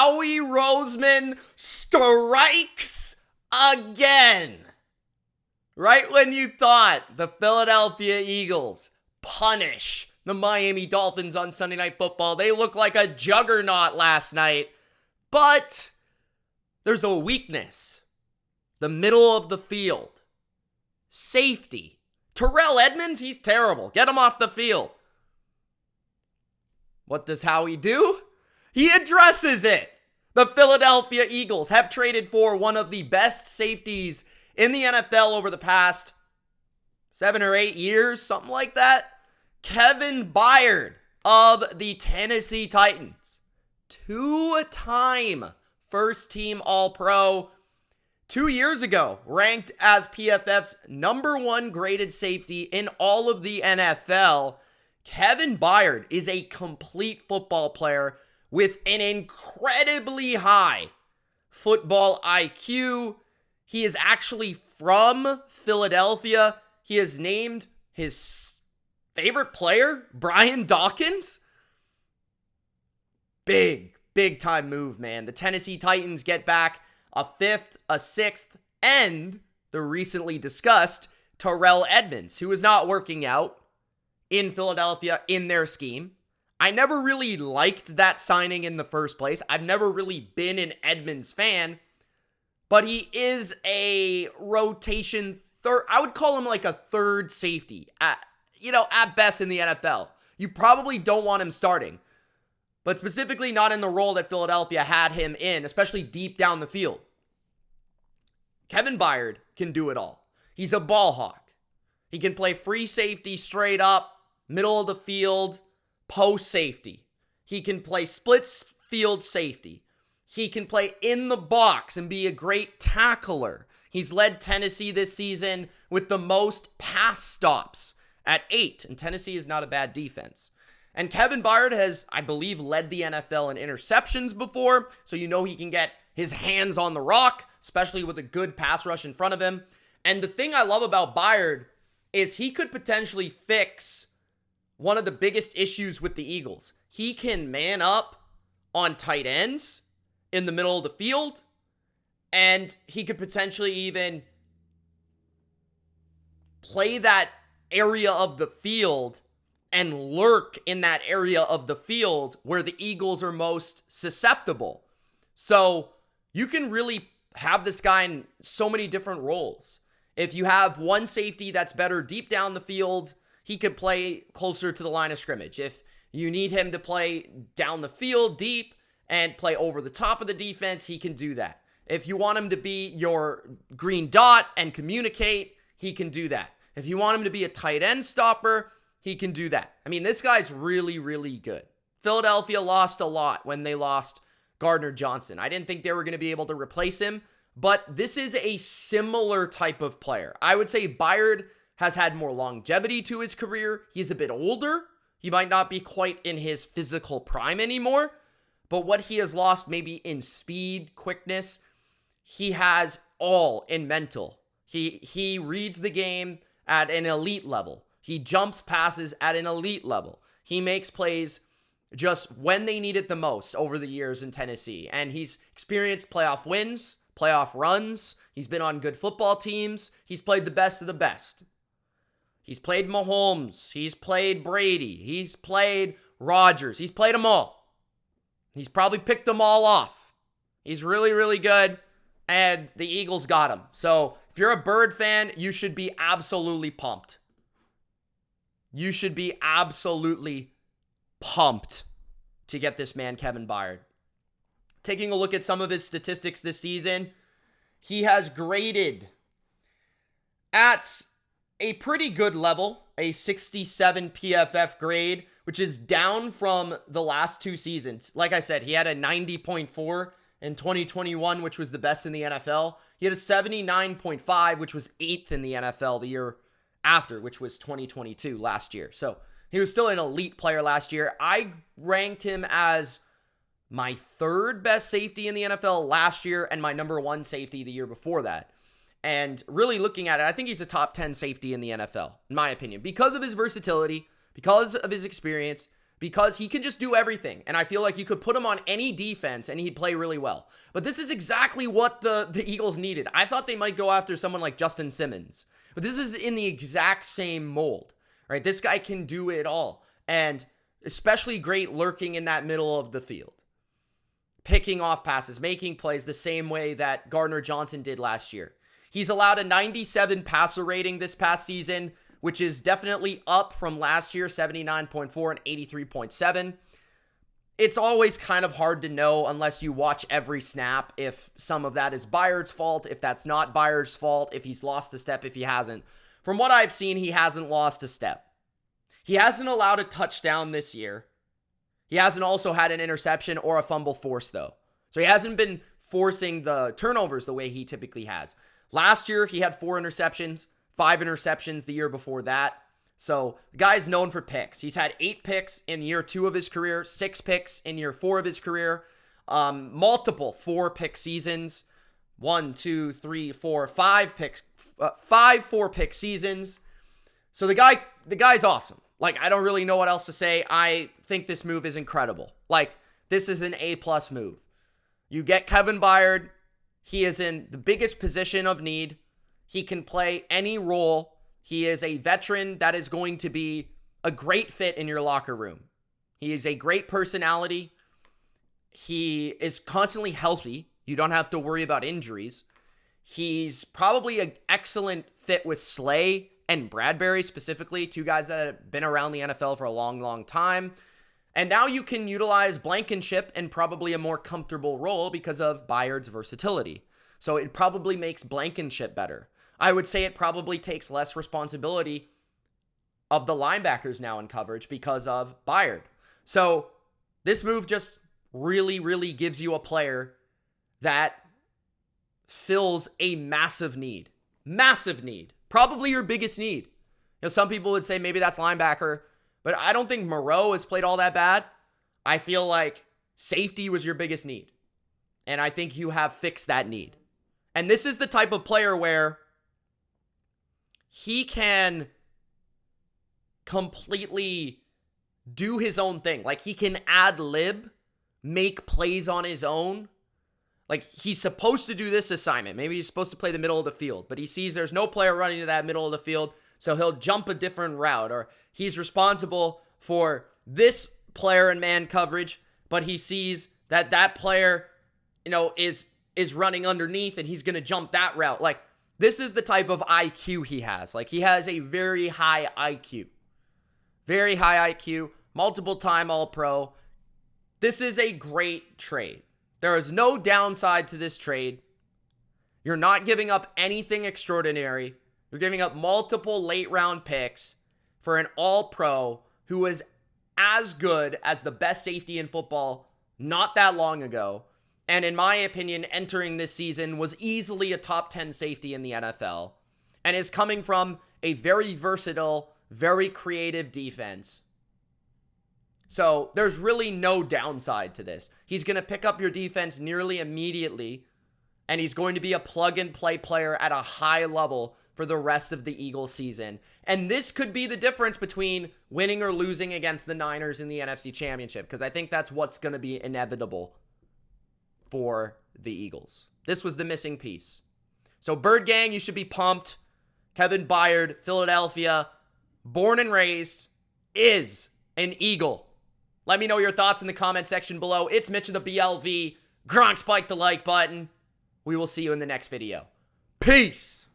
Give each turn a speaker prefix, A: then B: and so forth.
A: Howie Roseman strikes again. Right when you thought the Philadelphia Eagles punish the Miami Dolphins on Sunday Night Football, they look like a juggernaut last night. But there's a weakness. The middle of the field. Safety. Terrell Edmunds, he's terrible. Get him off the field. What does Howie do? He addresses it. The Philadelphia Eagles have traded for one of the best safeties in the NFL over the past 7 or 8 years, something like that. Kevin Byard of the Tennessee Titans. 2-time first-team All-Pro. 2 years ago, ranked as PFF's #1 graded safety in all of the NFL. Kevin Byard is a complete football player with an incredibly high football IQ. He is actually from Philadelphia. He has named his favorite player, Brian Dawkins. Big time move, man. The Tennessee Titans get back a 5th, a 6th, and the recently discussed Terrell Edmunds, who is not working out in Philadelphia in their scheme. I never really liked that signing in the first place. I've never really been an Edmunds fan, but he is a rotation third. I would call him like a third safety at best in the NFL. You probably don't want him starting, but specifically not in the role that Philadelphia had him in, especially deep down the field. Kevin Byard can do it all. He's a ball hawk. He can play free safety straight up, middle of the field, post safety. He can play split field safety. He can play in the box and be a great tackler. He's led Tennessee this season with the most pass stops at 8, and Tennessee is not a bad defense. And Kevin Byard has, I believe, led the NFL in interceptions before, so he can get his hands on the rock, especially with a good pass rush in front of him. And the thing I love about Byard is he could potentially fix one of the biggest issues with the Eagles. He can man up on tight ends in the middle of the field, and he could potentially even play that area of the field and lurk in that area of the field where the Eagles are most susceptible. So you can really have this guy in so many different roles. If you have one safety that's better deep down the field, he could play closer to the line of scrimmage. If you need him to play down the field deep and play over the top of the defense, he can do that. If you want him to be your green dot and communicate, he can do that. If you want him to be a tight end stopper, he can do that. I mean, this guy's really, really good. Philadelphia lost a lot when they lost Gardner Johnson. I didn't think they were going to be able to replace him, but this is a similar type of player. I would say Byard has had more longevity to his career. He's a bit older. He might not be quite in his physical prime anymore, but what he has lost maybe in speed, quickness, he has all in mental. He reads the game at an elite level. He jumps passes at an elite level. He makes plays just when they need it the most over the years in Tennessee. And he's experienced playoff wins, playoff runs. He's been on good football teams. He's played the best of the best. He's played Mahomes. He's played Brady. He's played Rodgers. He's played them all. He's probably picked them all off. He's really, really good. And the Eagles got him. So if you're a Bird fan, you should be absolutely pumped. You should be absolutely pumped to get this man, Kevin Byard. Taking a look at some of his statistics this season, he has graded at a pretty good level, a 67 PFF grade, which is down from the last 2 seasons. Like I said, he had a 90.4 in 2021, which was the best in the NFL. He had a 79.5, which was 8th in the NFL the year after, which was 2022 last year. So he was still an elite player last year. I ranked him as my 3rd best safety in the NFL last year and my #1 safety the year before that. And really looking at it, I think he's a top 10 safety in the NFL, in my opinion, because of his versatility, because of his experience, because he can just do everything. And I feel like you could put him on any defense and he'd play really well. But this is exactly what the Eagles needed. I thought they might go after someone like Justin Simmons, but this is in the exact same mold, right? This guy can do it all, and especially great lurking in that middle of the field, picking off passes, making plays the same way that Gardner Johnson did last year. He's allowed a 97 passer rating this past season, which is definitely up from last year, 79.4 and 83.7. It's always kind of hard to know unless you watch every snap if some of that is Byard's fault, if that's not Byard's fault, if he's lost a step, if he hasn't. From what I've seen, he hasn't lost a step. He hasn't allowed a touchdown this year. He hasn't also had an interception or a fumble forced, though. So he hasn't been forcing the turnovers the way he typically has. Last year, he had 4 interceptions, 5 interceptions the year before that. So the guy's known for picks. He's had 8 picks in year 2 of his career, 6 picks in year 4 of his career, multiple 4-pick seasons, 5 4-pick seasons. So the guy's awesome. Like, I don't really know what else to say. I think this move is incredible. Like, this is an A+ move. You get Kevin Byard. He is in the biggest position of need. He can play any role. He is a veteran that is going to be a great fit in your locker room. He is a great personality. He is constantly healthy. You don't have to worry about injuries. He's probably an excellent fit with Slay and Bradbury specifically, 2 guys that have been around the NFL for a long, long time. And now you can utilize Blankenship in probably a more comfortable role because of Byard's versatility. So it probably makes Blankenship better. I would say it probably takes less responsibility of the linebackers now in coverage because of Byard. So this move just really, really gives you a player that fills a massive need. Massive need. Probably your biggest need. You know, some people would say maybe that's linebacker, but I don't think Moreau has played all that bad. I feel like safety was your biggest need, and I think you have fixed that need. And this is the type of player where he can completely do his own thing. Like, he can ad-lib, make plays on his own. Like, he's supposed to do this assignment. Maybe he's supposed to play the middle of the field, but he sees there's no player running to that middle of the field, so he'll jump a different route. Or he's responsible for this player in man coverage, but he sees that that player, you know, is running underneath, and he's going to jump that route. Like, this is the type of IQ he has. Like, he has a very high IQ. Very high IQ, multiple-time All-Pro. This is a great trade. There is no downside to this trade. You're not giving up anything extraordinary. You're giving up multiple late-round picks for an All-Pro who is as good as the best safety in football not that long ago. And in my opinion, entering this season was easily a top 10 safety in the NFL and is coming from a very versatile, very creative defense. So there's really no downside to this. He's going to pick up your defense nearly immediately, and he's going to be a plug-and-play player at a high level for the rest of the Eagles season. And this could be the difference between winning or losing against the Niners in the NFC Championship, because I think that's what's going to be inevitable for the Eagles. This was the missing piece. So Bird Gang, you should be pumped. Kevin Byard, Philadelphia, born and raised, is an Eagle. Let me know your thoughts in the comment section below. It's Mitch of the BLV. Gronk, spike the like button. We will see you in the next video. Peace.